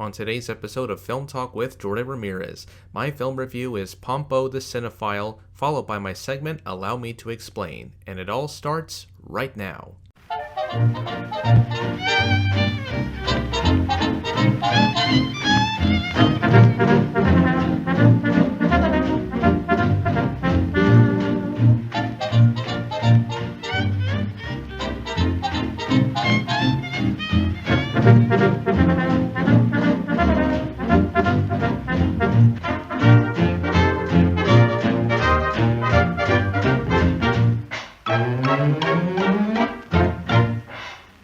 On today's episode of Film Talk with Jordan Ramirez, my film review is Pompo the Cinephile, followed by my segment Allow Me to Explain, and it all starts right now.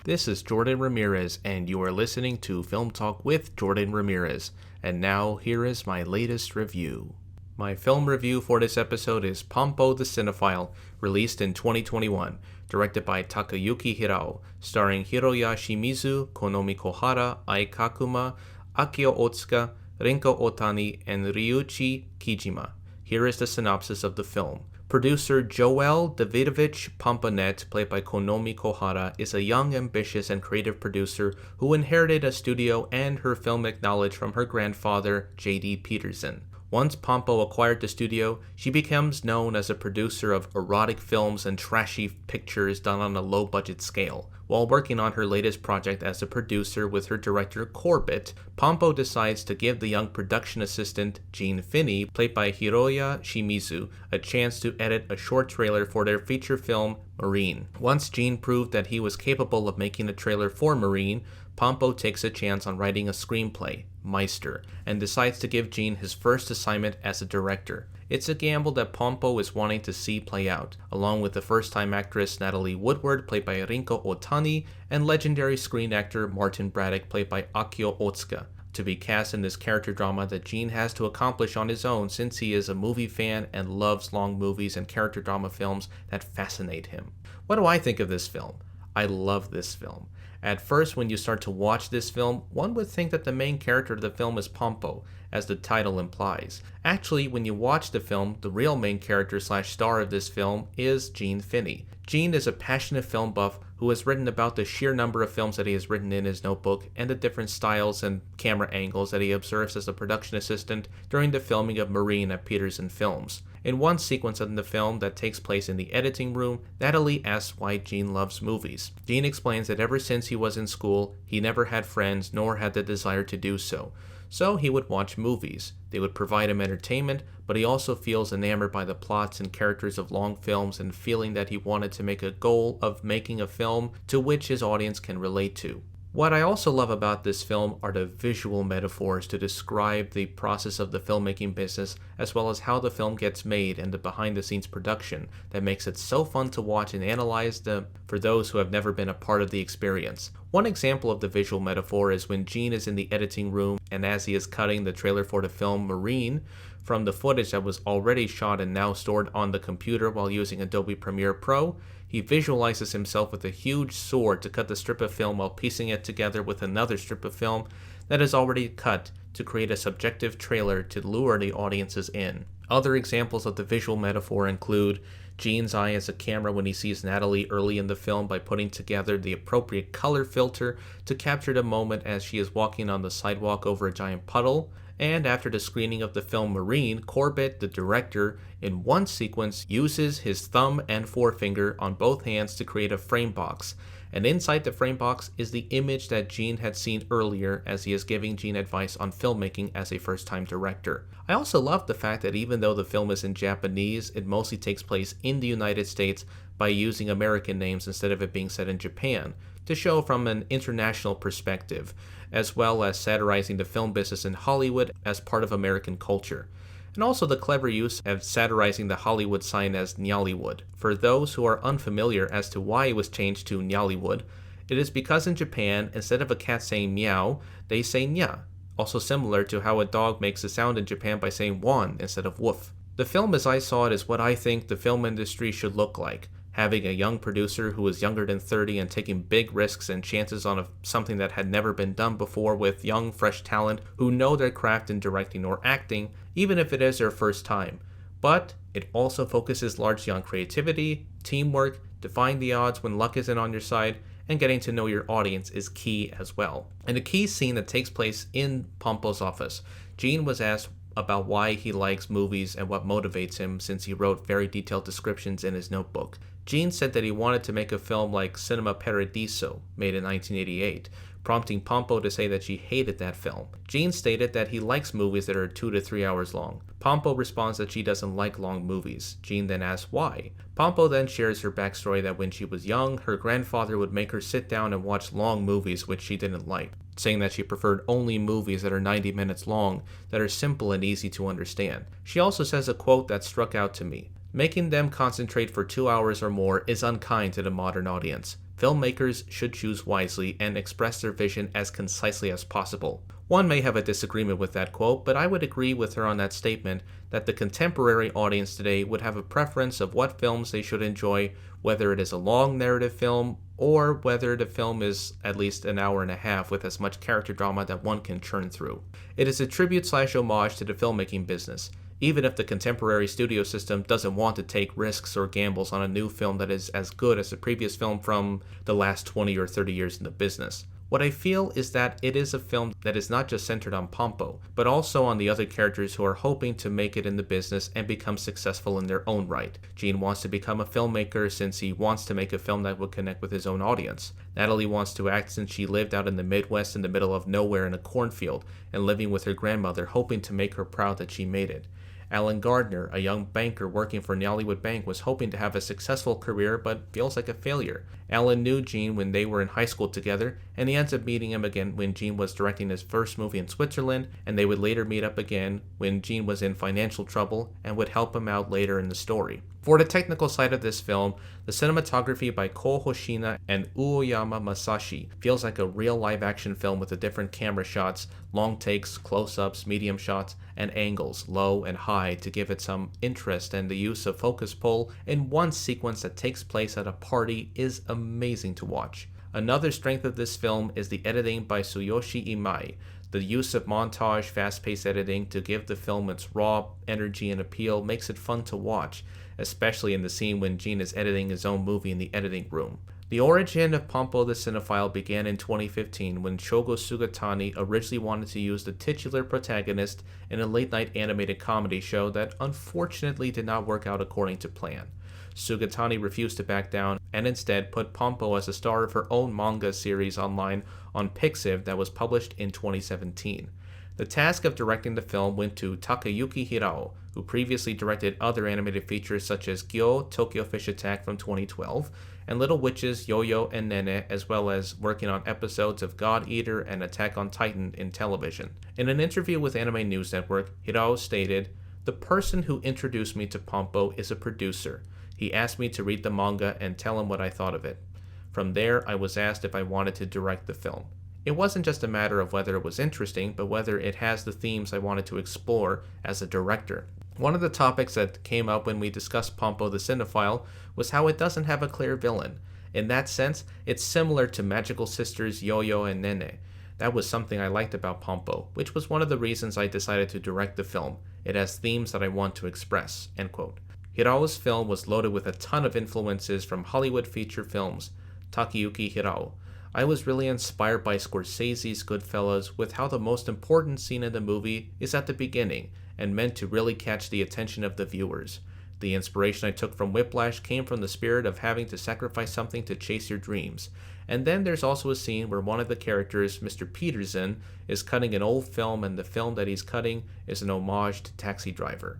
This is Jordan Ramirez, and you are listening to Film Talk with Jordan Ramirez. And now, here is my latest review. My film review for this episode is Pompo the Cinephile, released in 2021, directed by Takayuki Hirao, starring Hiroya Shimizu, Konomi Kohara, Ai Kakuma, Akio Otsuka, Rinko Otani, and Ryuichi Kijima. Here is the synopsis of the film. Producer Joel Davidovich Pompanet, played by Konomi Kohara, is a young, ambitious, and creative producer who inherited a studio and her filmic knowledge from her grandfather, J.D. Peterson. Once Pompo acquired the studio, she becomes known as a producer of erotic films and trashy pictures done on a low-budget scale. While working on her latest project as a producer with her director Corbett, Pompo decides to give the young production assistant, Gene Finney, played by Hiroya Shimizu, a chance to edit a short trailer for their feature film, Marine. Once Gene proved that he was capable of making a trailer for Marine, Pompo takes a chance on writing a screenplay, Meister, and decides to give Gene his first assignment as a director. It's a gamble that Pompo is wanting to see play out, along with the first-time actress Natalie Woodward, played by Rinko Otani, and legendary screen actor Martin Braddock, played by Akio Otsuka, to be cast in this character drama that Gene has to accomplish on his own since he is a movie fan and loves long movies and character drama films that fascinate him. What do I think of this film? I love this film. At first, when you start to watch this film, one would think that the main character of the film is Pompo, as the title implies. Actually, when you watch the film, the real main character / star of this film is Gene Finney. Gene is a passionate film buff who has written about the sheer number of films that he has written in his notebook and the different styles and camera angles that he observes as a production assistant during the filming of Marine at Peterson Films. In one sequence in the film that takes place in the editing room, Natalie asks why Gene loves movies. Gene explains that ever since he was in school, he never had friends nor had the desire to do so. So he would watch movies. They would provide him entertainment, but he also feels enamored by the plots and characters of long films and feeling that he wanted to make a goal of making a film to which his audience can relate to. What I also love about this film are the visual metaphors to describe the process of the filmmaking business, as well as how the film gets made and the behind-the-scenes production that makes it so fun to watch and analyze them for those who have never been a part of the experience. One example of the visual metaphor is when Gene is in the editing room and as he is cutting the trailer for the film Marine, from the footage that was already shot and now stored on the computer while using Adobe Premiere Pro, he visualizes himself with a huge sword to cut the strip of film while piecing it together with another strip of film that is already cut to create a subjective trailer to lure the audiences in. Other examples of the visual metaphor include Gene's eye as a camera when he sees Natalie early in the film by putting together the appropriate color filter to capture the moment as she is walking on the sidewalk over a giant puddle. And after the screening of the film Marine, Corbett, the director, in one sequence uses his thumb and forefinger on both hands to create a frame box. And inside the frame box is the image that Gene had seen earlier as he is giving Gene advice on filmmaking as a first-time director. I also love the fact that even though the film is in Japanese, it mostly takes place in the United States by using American names instead of it being set in Japan, to show from an international perspective, as well as satirizing the film business in Hollywood as part of American culture. And also the clever use of satirizing the Hollywood sign as Nollywood. For those who are unfamiliar as to why it was changed to Nollywood, it is because in Japan, instead of a cat saying meow, they say nya, also similar to how a dog makes a sound in Japan by saying wan instead of woof. The film as I saw it is what I think the film industry should look like. Having a young producer who is younger than 30 and taking big risks and chances on something that had never been done before with young, fresh talent who know their craft in directing or acting, even if it is their first time. But it also focuses largely on creativity, teamwork, defying the odds when luck isn't on your side, and getting to know your audience is key as well. In a key scene that takes place in Pompo's office, Gene was asked about why he likes movies and what motivates him, since he wrote very detailed descriptions in his notebook. Gene said that he wanted to make a film like Cinema Paradiso, made in 1988, prompting Pompo to say that she hated that film. Gene stated that he likes movies that are 2 to 3 hours long. Pompo responds that she doesn't like long movies. Gene then asks why. Pompo then shares her backstory that when she was young, her grandfather would make her sit down and watch long movies which she didn't like, saying that she preferred only movies that are 90 minutes long, that are simple and easy to understand. She also says a quote that struck out to me: "Making them concentrate for 2 hours or more is unkind to the modern audience. Filmmakers should choose wisely and express their vision as concisely as possible." One may have a disagreement with that quote, but I would agree with her on that statement that the contemporary audience today would have a preference of what films they should enjoy, whether it is a long narrative film or whether the film is at least an hour and a half with as much character drama that one can churn through. It is a tribute/homage to the filmmaking business, even if the contemporary studio system doesn't want to take risks or gambles on a new film that is as good as the previous film from the last 20 or 30 years in the business. What I feel is that it is a film that is not just centered on Pompo, but also on the other characters who are hoping to make it in the business and become successful in their own right. Gene wants to become a filmmaker since he wants to make a film that will connect with his own audience. Natalie wants to act since she lived out in the Midwest in the middle of nowhere in a cornfield and living with her grandmother, hoping to make her proud that she made it. Alan Gardner, a young banker working for Hollywood Bank, was hoping to have a successful career but feels like a failure. Alan knew Gene when they were in high school together, and he ends up meeting him again when Gene was directing his first movie in Switzerland, and they would later meet up again when Gene was in financial trouble and would help him out later in the story. For the technical side of this film, the cinematography by Ko Hoshina and Uoyama Masashi feels like a real live-action film with the different camera shots, long takes, close-ups, medium shots, and angles, low and high, to give it some interest, and the use of focus pull in one sequence that takes place at a party is amazing to watch. Another strength of this film is the editing by Tsuyoshi Imai. The use of montage, fast-paced editing to give the film its raw energy and appeal makes it fun to watch, especially in the scene when Gene is editing his own movie in the editing room. The origin of Pompo the Cinephile began in 2015 when Shogo Sugatani originally wanted to use the titular protagonist in a late-night animated comedy show that unfortunately did not work out according to plan. Sugatani refused to back down and instead put Pompo as a star of her own manga series online on Pixiv that was published in 2017. The task of directing the film went to Takayuki Hirao, who previously directed other animated features such as Gyo, Tokyo Fish Attack from 2012, and Little Witches, Yo-Yo, and Nene, as well as working on episodes of God Eater and Attack on Titan in television. In an interview with Anime News Network, Hirao stated, "The person who introduced me to Pompo is a producer. He asked me to read the manga and tell him what I thought of it. From there, I was asked if I wanted to direct the film. It wasn't just a matter of whether it was interesting, but whether it has the themes I wanted to explore as a director." One of the topics that came up when we discussed Pompo the Cinephile was how it doesn't have a clear villain. In that sense, it's similar to Magical Sisters Yo-Yo and Nene. That was something I liked about Pompo, which was one of the reasons I decided to direct the film. It has themes that I want to express. End quote. Hirao's film was loaded with a ton of influences from Hollywood feature films. Takayuki Hirao. I was really inspired by Scorsese's Goodfellas with how the most important scene in the movie is at the beginning and meant to really catch the attention of the viewers. The inspiration I took from Whiplash came from the spirit of having to sacrifice something to chase your dreams. And then there's also a scene where one of the characters, Mr. Peterson, is cutting an old film, and the film that he's cutting is an homage to Taxi Driver.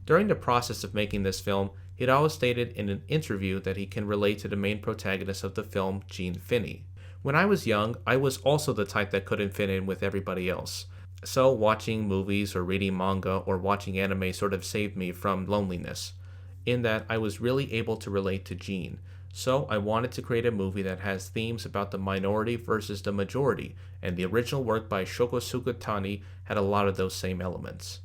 During the process of making this film, Hirao stated in an interview that he can relate to the main protagonist of the film, Gene Finney. When I was young, I was also the type that couldn't fit in with everybody else. So watching movies or reading manga or watching anime sort of saved me from loneliness, in that I was really able to relate to Gene. So I wanted to create a movie that has themes about the minority versus the majority, and the original work by Shogo Sugatani had a lot of those same elements.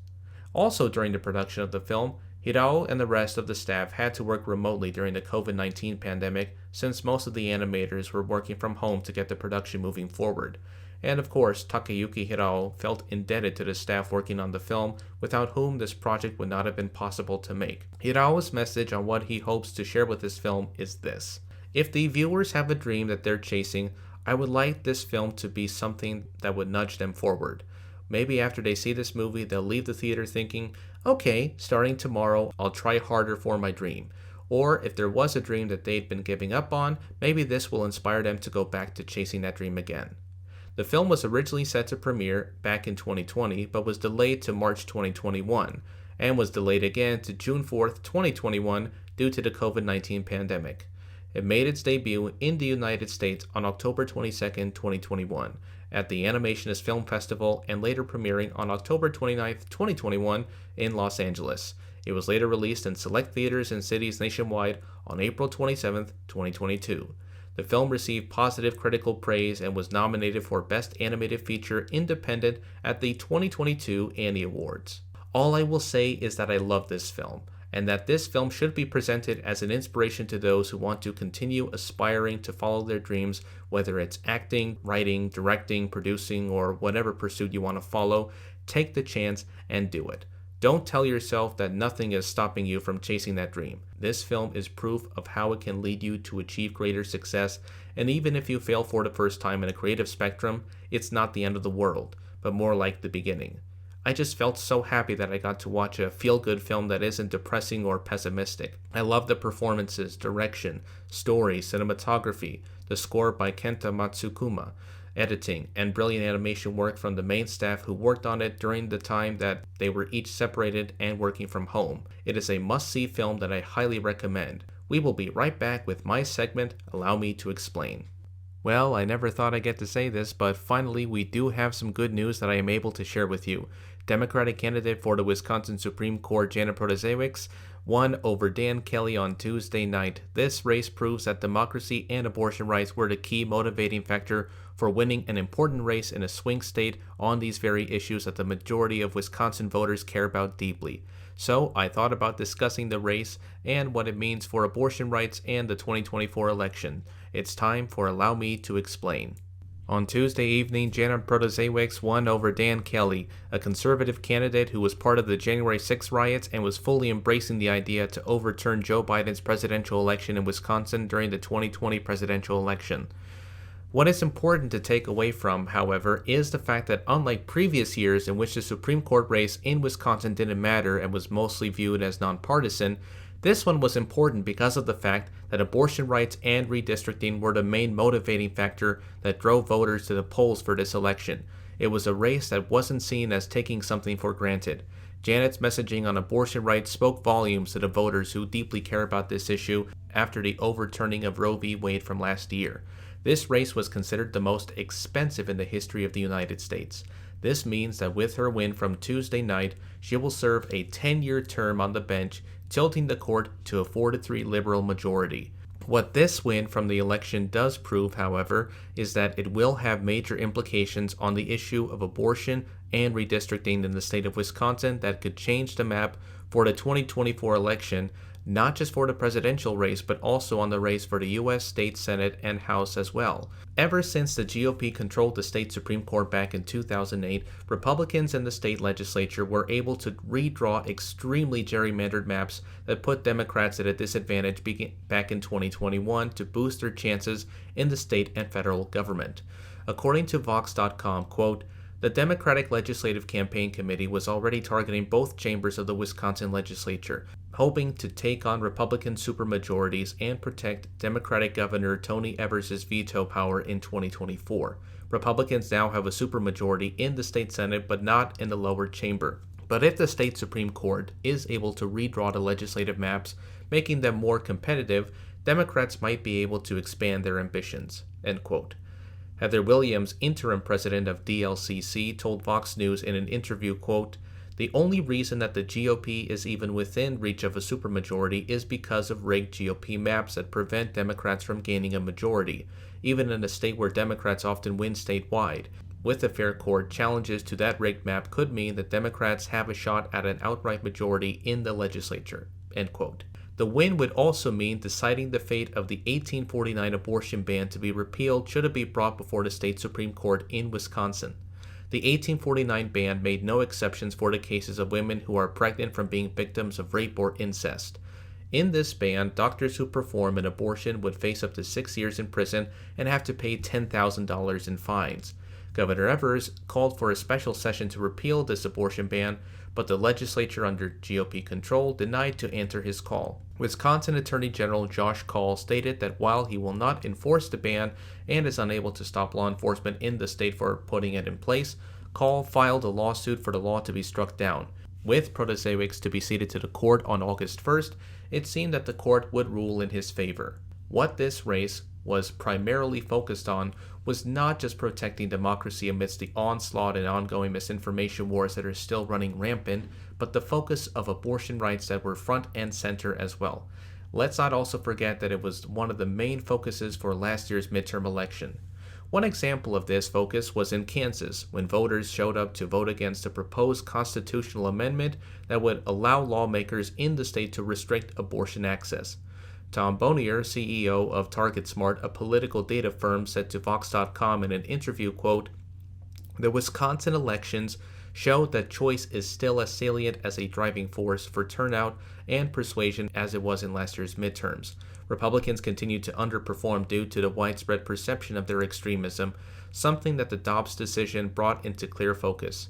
Also during the production of the film, Hirao and the rest of the staff had to work remotely during the COVID-19 pandemic since most of the animators were working from home to get the production moving forward. And of course, Takayuki Hirao felt indebted to the staff working on the film, without whom this project would not have been possible to make. Hirao's message on what he hopes to share with this film is this: If the viewers have a dream that they're chasing, I would like this film to be something that would nudge them forward. Maybe after they see this movie, they'll leave the theater thinking, okay, starting tomorrow, I'll try harder for my dream. Or if there was a dream that they'd been giving up on, maybe this will inspire them to go back to chasing that dream again. The film was originally set to premiere back in 2020, but was delayed to March 2021, and was delayed again to June 4th, 2021 due to the COVID-19 pandemic. It made its debut in the United States on October 22, 2021, at the Animationist Film Festival and later premiering on October 29, 2021 in Los Angeles. It was later released in select theaters and cities nationwide on April 27, 2022. The film received positive critical praise and was nominated for Best Animated Feature Independent at the 2022 Annie Awards. All I will say is that I love this film, and that this film should be presented as an inspiration to those who want to continue aspiring to follow their dreams, whether it's acting, writing, directing, producing, or whatever pursuit you want to follow. Take the chance and do it. Don't tell yourself that nothing is stopping you from chasing that dream. This film is proof of how it can lead you to achieve greater success, and even if you fail for the first time in a creative spectrum, it's not the end of the world, but more like the beginning. I just felt so happy that I got to watch a feel-good film that isn't depressing or pessimistic. I love the performances, direction, story, cinematography, the score by Kenta Matsukuma, editing, and brilliant animation work from the main staff who worked on it during the time that they were each separated and working from home. It is a must-see film that I highly recommend. We will be right back with my segment, Allow Me to Explain. Well, I never thought I'd get to say this, but finally we do have some good news that I am able to share with you. Democratic candidate for the Wisconsin Supreme Court, Janet Protasiewicz, won over Dan Kelly on Tuesday night. This race proves that democracy and abortion rights were the key motivating factor for winning an important race in a swing state on these very issues that the majority of Wisconsin voters care about deeply. So I thought about discussing the race and what it means for abortion rights and the 2024 election. It's time for Allow Me to Explain. On Tuesday evening, Janet Protasiewicz won over Dan Kelly, a conservative candidate who was part of the January 6 riots and was fully embracing the idea to overturn Joe Biden's presidential election in Wisconsin during the 2020 presidential election. What is important to take away from, however, is the fact that unlike previous years in which the Supreme Court race in Wisconsin didn't matter and was mostly viewed as nonpartisan, this one was important because of the fact that abortion rights and redistricting were the main motivating factor that drove voters to the polls for this election. It was a race that wasn't seen as taking something for granted. Janet's messaging on abortion rights spoke volumes to the voters who deeply care about this issue after the overturning of Roe v. Wade from last year. This race was considered the most expensive in the history of the United States. This means that with her win from Tuesday night, she will serve a 10-year term on the bench, tilting the court to a 4-3 liberal majority. What this win from the election does prove, however, is that it will have major implications on the issue of abortion and redistricting in the state of Wisconsin that could change the map for the 2024 election, not just for the presidential race, but also on the race for the U.S. State Senate and House as well. Ever since the GOP controlled the state Supreme Court back in 2008, Republicans in the state legislature were able to redraw extremely gerrymandered maps that put Democrats at a disadvantage back in 2021 to boost their chances in the state and federal government. According to Vox.com, quote, the Democratic Legislative Campaign Committee was already targeting both chambers of the Wisconsin legislature, hoping to take on Republican supermajorities and protect Democratic Governor Tony Evers' veto power in 2024. Republicans now have a supermajority in the state Senate, but not in the lower chamber. But if the state Supreme Court is able to redraw the legislative maps, making them more competitive, Democrats might be able to expand their ambitions. End quote. Heather Williams, interim president of DLCC, told Fox News in an interview, quote, the only reason that the GOP is even within reach of a supermajority is because of rigged GOP maps that prevent Democrats from gaining a majority, even in a state where Democrats often win statewide. With a fair court, challenges to that rigged map could mean that Democrats have a shot at an outright majority in the legislature. End quote. The win would also mean deciding the fate of the 1849 abortion ban to be repealed should it be brought before the state Supreme Court in Wisconsin. The 1849 ban made no exceptions for the cases of women who are pregnant from being victims of rape or incest. In this ban, doctors who perform an abortion would face up to 6 years in prison and have to pay $10,000 in fines. Governor Evers called for a special session to repeal this abortion ban, but the legislature under GOP control denied to answer his call. Wisconsin Attorney General Josh Kaul stated that while he will not enforce the ban and is unable to stop law enforcement in the state for putting it in place, Kaul filed a lawsuit for the law to be struck down. With Protasewicz to be ceded to the court on August 1st, it seemed that the court would rule in his favor. What this race was primarily focused on was not just protecting democracy amidst the onslaught and ongoing misinformation wars that are still running rampant, but the focus of abortion rights that were front and center as well. Let's not also forget that it was one of the main focuses for last year's midterm election. One example of this focus was in Kansas, when voters showed up to vote against a proposed constitutional amendment that would allow lawmakers in the state to restrict abortion access. Tom Bonnier, CEO of TargetSmart, a political data firm, said to Vox.com in an interview, quote, "The Wisconsin elections showed that choice is still as salient as a driving force for turnout and persuasion as it was in last year's midterms. Republicans continue to underperform due to the widespread perception of their extremism, something that the Dobbs decision brought into clear focus."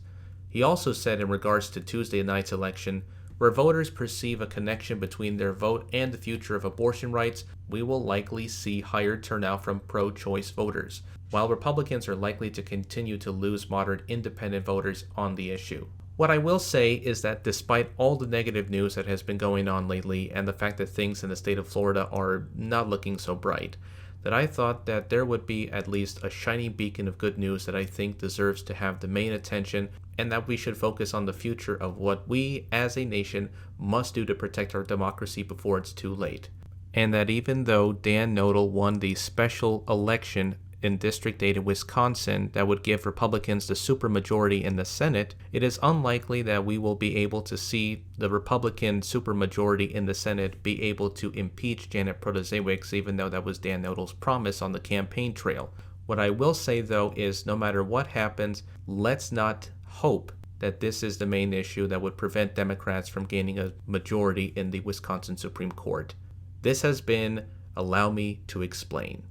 He also said in regards to Tuesday night's election, "Where voters perceive a connection between their vote and the future of abortion rights, we will likely see higher turnout from pro-choice voters, while Republicans are likely to continue to lose moderate independent voters on the issue." What I will say is that despite all the negative news that has been going on lately and the fact that things in the state of Florida are not looking so bright, that I thought that there would be at least a shining beacon of good news that I think deserves to have the main attention, and that we should focus on the future of what we as a nation must do to protect our democracy before it's too late. And that even though Dan Nodal won the special election in District 8 in Wisconsin that would give Republicans the supermajority in the Senate, it is unlikely that we will be able to see the Republican supermajority in the Senate be able to impeach Janet Protasewicz, even though that was Dan Nodal's promise on the campaign trail. What I will say, though, is no matter what happens, let's not hope that this is the main issue that would prevent Democrats from gaining a majority in the Wisconsin Supreme Court. This has been Allow Me to Explain.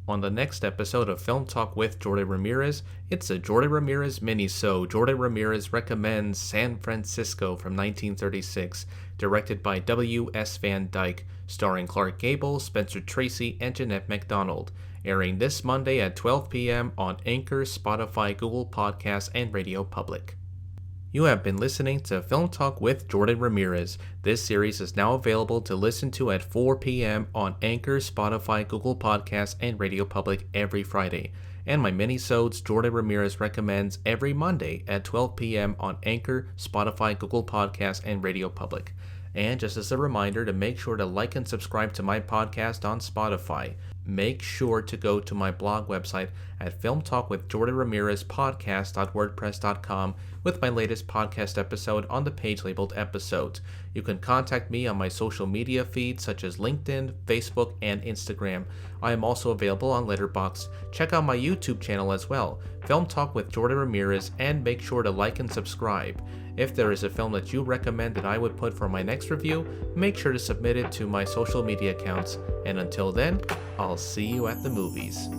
On the next episode of Film Talk with Jordan Ramirez, it's a Jordan Ramirez mini-so. Jordan Ramirez recommends San Francisco from 1936, directed by W.S. Van Dyke, starring Clark Gable, Spencer Tracy, and Jeanette MacDonald, airing this Monday at 12 p.m. on Anchor, Spotify, Google Podcasts, and Radio Public. You have been listening to Film Talk with Jordan Ramirez. This series is now available to listen to at 4 p.m. on Anchor, Spotify, Google Podcasts, and Radio Public every Friday. And my mini-sodes Jordan Ramirez recommends every Monday at 12 p.m. on Anchor, Spotify, Google Podcasts, and Radio Public. And just as a reminder to make sure to like and subscribe to my podcast on Spotify. Make sure to go to my blog website at filmtalkwithjordanramirezpodcast.wordpress.com with my latest podcast episode on the page labeled episodes. You can contact me on my social media feeds such as LinkedIn, Facebook, and Instagram. I am also available on Letterboxd. Check out my YouTube channel as well, Film Talk with Jordan Ramirez, and make sure to like and subscribe. If there is a film that you recommend that I would put for my next review, make sure to submit it to my social media accounts. And until then, I'll see you at the movies.